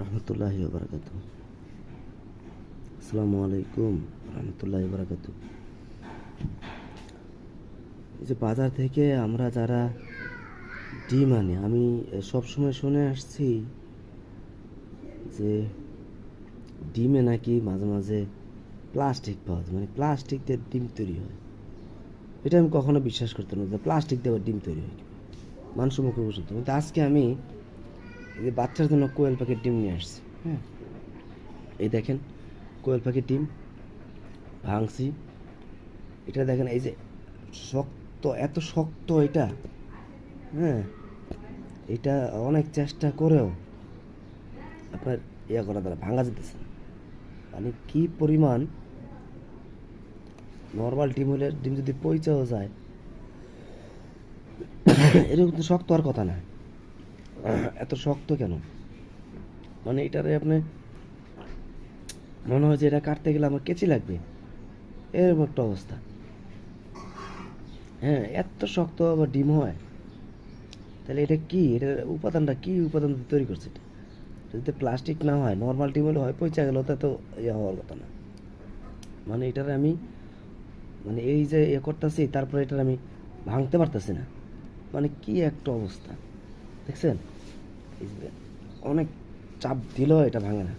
রহমতুল্লাহি ওয়া বারাকাতুহু। আসসালামু আলাইকুম রহমতুল্লাহি ওয়া বারাকাতুহু। এই যে বাজার থেকে আমরা যারা ডিম আনি, আমি সবসময় শুনে আসছি যে ডিমে নাকি মাঝে মাঝে প্লাস্টিক পাওয়া যায়, মানে প্লাস্টিক দিয়ে ডিম তৈরি হয়। এটা আমি কখনো বিশ্বাস করতাম না যে প্লাস্টিক দিয়ে আবার ডিম তৈরি হয়। মানুষের মুখে বসে, কিন্তু আজকে আমি এই যে বাচ্চার জন্য কোয়েল পাখির ডিম নিয়ে আসছি। হ্যাঁ, এই দেখেন কোয়েল পাখির ডিম ভাঙছি। এটা দেখেন, এই যে শক্ত, এত শক্ত এটা। হ্যাঁ, এটা অনেক চেষ্টা করেও আপনার করা দ্বারা ভাঙা যেতেছে না। মানে কি পরিমাণ নর্মাল ডিম হলে ডিম যদি পইচাও যায়, এরকম কিন্তু শক্ত হওয়ার কথা না। এত শক্ত কেন? মানে এটারে আপনি মনে হয় যে এটা কাটতে গেলে আমার কেচি লাগবে, এরকম একটা অবস্থা। হ্যাঁ, এত শক্ত আবার ডিম হয়, তাহলে এটা কি? এটার উপাদানটা কি? উপাদান দিয়ে তৈরি করছে এটা? যদি প্লাস্টিক না হয়, নর্মাল ডিম হলে হয় পয়সা গেল, তা তো হওয়ার কথা না। মানে এটার আমি, মানে এই যে করতেছি, তারপরে এটার আমি ভাঙতে পারতেছি না। মানে কি একটা অবস্থা দেখছেন? এই যে অনেক চাপ দিলেও এটা ভাঙে না।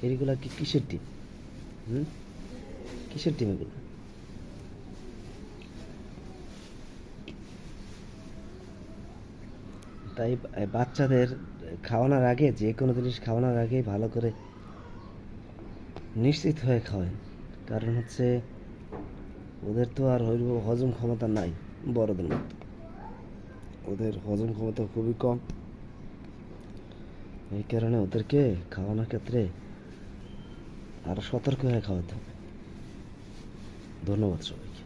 এগুলা কি কিসের ডিম? হুম, কিসের ডিম এগুলো? তাই বাচ্চাদের খাওয়ানোর আগে, যে কোনো জিনিস খাওয়ানোর আগে ভালো করে নিশ্চিত হয়ে খাওয়ান। কারণ হচ্ছে ওদের তো আর হজম ক্ষমতা নাই বড়দের মতো। ওদের হজম ক্ষমতা খুবই কম। এই কারণে ওদেরকে খাওয়ানোর ক্ষেত্রে আরো সতর্ক হয়ে খাওয়াতে হবে। ধন্যবাদ সবাইকে।